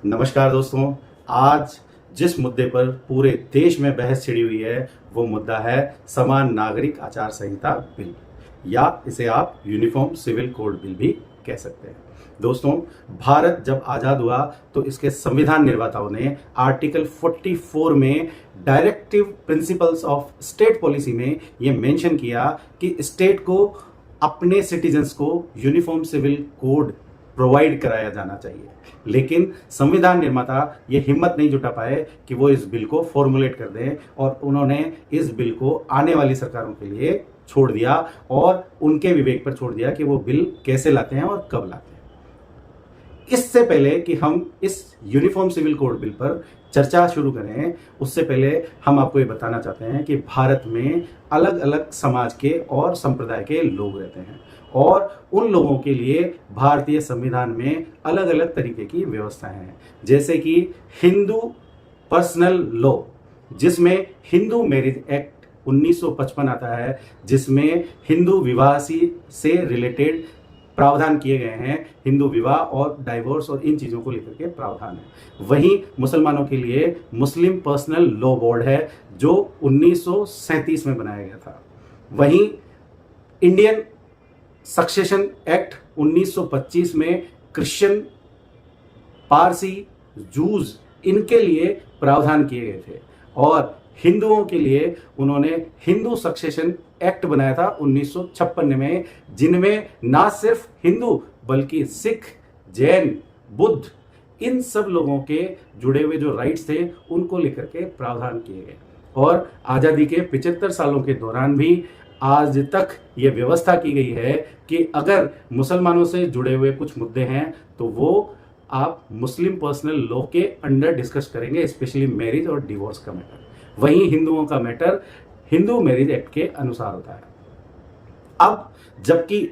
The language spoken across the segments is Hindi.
नमस्कार दोस्तों। आज जिस मुद्दे पर पूरे देश में बहस छिड़ी हुई है वो मुद्दा है समान नागरिक आचार संहिता बिल, या इसे आप यूनिफॉर्म सिविल कोड बिल भी कह सकते हैं। दोस्तों, भारत जब आज़ाद हुआ तो इसके संविधान निर्माताओं ने आर्टिकल 44 में directive principles of state policy में ये मेंशन किया कि स्टेट को अपने सिटीजन्स को यूनिफॉर्म सिविल कोड प्रोवाइड कराया जाना चाहिए। लेकिन संविधान निर्माता ये हिम्मत नहीं जुटा पाए कि वो इस बिल को फॉर्मुलेट कर दें, और उन्होंने इस बिल को आने वाली सरकारों के लिए छोड़ दिया और उनके विवेक पर छोड़ दिया कि वो बिल कैसे लाते हैं और कब लाते हैं। इससे पहले कि हम इस यूनिफॉर्म सिविल कोड बिल पर चर्चा शुरू करें, उससे पहले हम आपको ये बताना चाहते हैं कि भारत में अलग अलग समाज के और संप्रदाय के लोग रहते हैं, और उन लोगों के लिए भारतीय संविधान में अलग अलग तरीके की व्यवस्थाएं हैं। जैसे कि हिंदू पर्सनल लॉ, जिसमें हिंदू मैरिज एक्ट 1955 आता है, जिसमें हिंदू विवाह से रिलेटेड प्रावधान किए गए हैं। हिंदू विवाह और डाइवोर्स और इन चीज़ों को लेकर के प्रावधान है। वहीं मुसलमानों के लिए मुस्लिम पर्सनल लॉ बोर्ड है, जो 1937 में बनाया गया था। वहीं इंडियन सक्सेशन एक्ट 1925 में क्रिश्चियन, पारसी, जूज इनके लिए प्रावधान किए गए थे, और हिंदुओं के लिए उन्होंने हिंदू सक्सेशन एक्ट बनाया था 1956 में, जिनमें ना सिर्फ हिंदू बल्कि सिख, जैन, बुद्ध इन सब लोगों के जुड़े हुए जो राइट्स थे उनको लेकर के प्रावधान किए गए। और आज़ादी के 75 सालों के दौरान भी आज तक ये व्यवस्था की गई है कि अगर मुसलमानों से जुड़े हुए कुछ मुद्दे हैं तो वो आप मुस्लिम पर्सनल लॉ के अंडर डिस्कस करेंगे, स्पेशली मैरिज और डिवोर्स का मैटर। वहीं हिंदुओं का मैटर हिंदू मैरिज एक्ट के अनुसार होता है। अब जबकि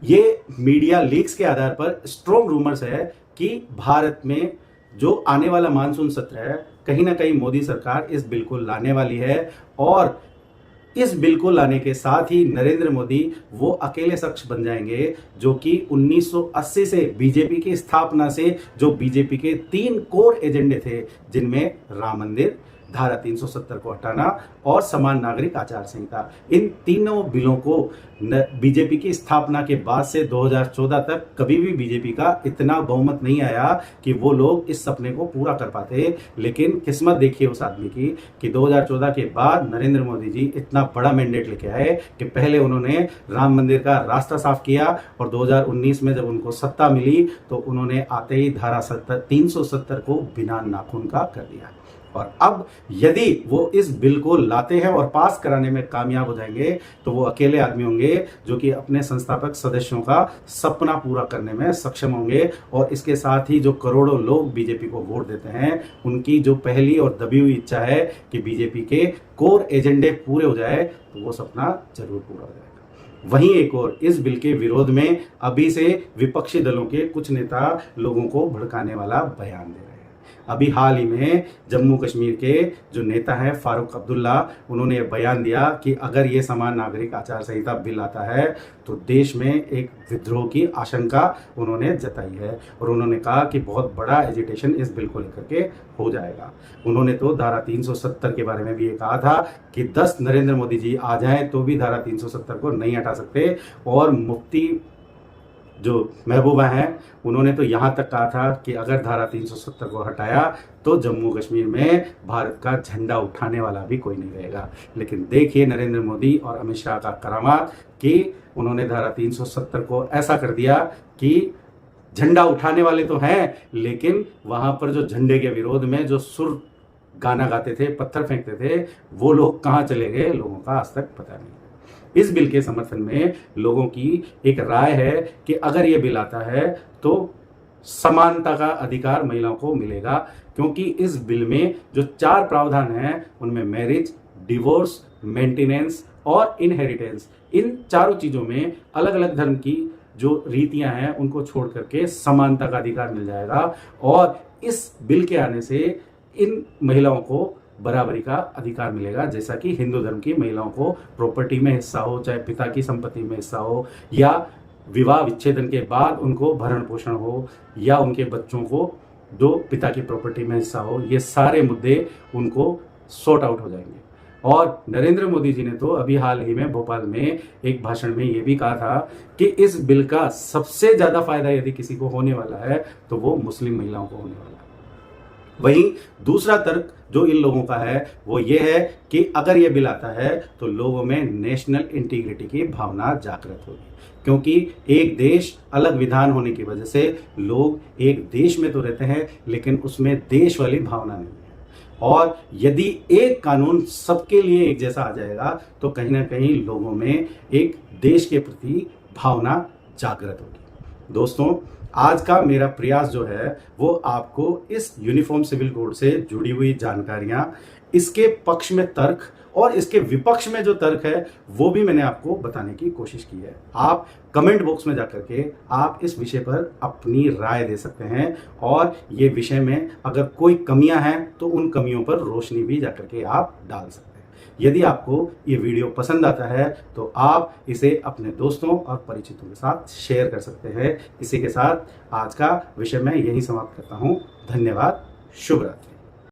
ये मीडिया लीक्स के आधार पर स्ट्रॉन्ग रूमर्स है कि भारत में जो आने वाला मानसून सत्र है, कहीं ना कहीं मोदी सरकार इस बिल को लाने वाली है, और इस बिल को लाने के साथ ही नरेंद्र मोदी वो अकेले शख्स बन जाएंगे जो कि 1980 से बीजेपी की स्थापना से जो बीजेपी के 3 कोर एजेंडे थे, जिनमें राम मंदिर, धारा 370 को हटाना और समान नागरिक आचार संहिता, इन तीनों बिलों को बीजेपी की स्थापना के बाद से 2014 तक कभी भी बीजेपी का इतना बहुमत नहीं आया कि वो लोग इस सपने को पूरा कर पाते। लेकिन किस्मत देखिए उस आदमी की कि 2014 के बाद नरेंद्र मोदी जी इतना बड़ा मैंडेट लेके आए कि पहले उन्होंने राम मंदिर का रास्ता साफ किया, और 2019 में जब उनको सत्ता मिली तो उन्होंने आते ही धारा 370 को बिना नाखून का कर दिया। और अब यदि वो इस बिल को लाते हैं और पास कराने में कामयाब हो जाएंगे तो वो अकेले आदमी होंगे जो कि अपने संस्थापक सदस्यों का सपना पूरा करने में सक्षम होंगे, और इसके साथ ही जो करोड़ों लोग बीजेपी को वोट देते हैं उनकी जो पहली और दबी हुई इच्छा है कि बीजेपी के कोर एजेंडे पूरे हो जाए, तो वो सपना जरूर पूरा हो जाएगा। वहीं एक और इस बिल के विरोध में अभी से विपक्षी दलों के कुछ नेता लोगों को भड़काने वाला बयान दे रहे हैं। अभी हाल ही में जम्मू कश्मीर के जो नेता हैं फारूक अब्दुल्ला, उन्होंने बयान दिया कि अगर ये समान नागरिक आचार संहिता बिल आता है तो देश में एक विद्रोह की आशंका उन्होंने जताई है, और उन्होंने कहा कि बहुत बड़ा एजिटेशन इस बिल को लेकर के हो जाएगा। उन्होंने तो धारा 370 के बारे में भी ये कहा था कि 10 नरेंद्र मोदी जी आ जाएं तो भी धारा 370 को नहीं हटा सकते, और मुफ्ती जो महबूबा हैं उन्होंने तो यहाँ तक कहा था कि अगर धारा 370 को हटाया तो जम्मू कश्मीर में भारत का झंडा उठाने वाला भी कोई नहीं रहेगा। लेकिन देखिए नरेंद्र मोदी और अमित शाह का करामात कि उन्होंने धारा 370 को ऐसा कर दिया कि झंडा उठाने वाले तो हैं, लेकिन वहाँ पर जो झंडे के विरोध में जो सुर गाना गाते थे, पत्थर फेंकते थे, वो लोग कहाँ चले गए, लोगों का आज तक पता नहीं। इस बिल के समर्थन में लोगों की एक राय है कि अगर ये बिल आता है तो समानता का अधिकार महिलाओं को मिलेगा, क्योंकि इस बिल में जो 4 प्रावधान हैं उनमें मैरिज, डिवोर्स, मेंटेनेंस और इनहेरिटेंस, इन चारों चीज़ों में अलग अलग धर्म की जो रीतियां हैं उनको छोड़ करके समानता का अधिकार मिल जाएगा, और इस बिल के आने से इन महिलाओं को बराबरी का अधिकार मिलेगा। जैसा कि हिंदू धर्म की महिलाओं को प्रॉपर्टी में हिस्सा हो, चाहे पिता की संपत्ति में हिस्सा हो, या विवाह विच्छेदन के बाद उनको भरण पोषण हो, या उनके बच्चों को जो पिता की प्रॉपर्टी में हिस्सा हो, ये सारे मुद्दे उनको सॉर्ट आउट हो जाएंगे। और नरेंद्र मोदी जी ने तो अभी हाल ही में भोपाल में एक भाषण में ये भी कहा था कि इस बिल का सबसे ज्यादा फायदा यदि किसी को होने वाला है तो वो मुस्लिम महिलाओं को होने वाला है। वहीं दूसरा तर्क जो इन लोगों का है वो ये है कि अगर ये बिल आता है तो लोगों में नेशनल इंटीग्रिटी की भावना जागृत होगी, क्योंकि एक देश अलग विधान होने की वजह से लोग एक देश में तो रहते हैं लेकिन उसमें देश वाली भावना नहीं है। और यदि एक कानून सबके लिए एक जैसा आ जाएगा तो कहीं ना कहीं लोगों में एक देश के प्रति भावना जागृत होगी। दोस्तों, आज का मेरा प्रयास जो है वो आपको इस यूनिफॉर्म सिविल कोड से जुड़ी हुई जानकारियां, इसके पक्ष में तर्क और इसके विपक्ष में जो तर्क है वो भी मैंने आपको बताने की कोशिश की है। आप कमेंट बॉक्स में जाकर के आप इस विषय पर अपनी राय दे सकते हैं और ये विषय में अगर कोई कमियां हैं तो उन कमियों पर रोशनी भी जाकर के आप डाल सकते हैं। यदि आपको ये वीडियो पसंद आता है तो आप इसे अपने दोस्तों और परिचितों के साथ शेयर कर सकते हैं। इसी के साथ आज का विषय मैं यही समाप्त करता हूँ। धन्यवाद। शुभ रात्रि।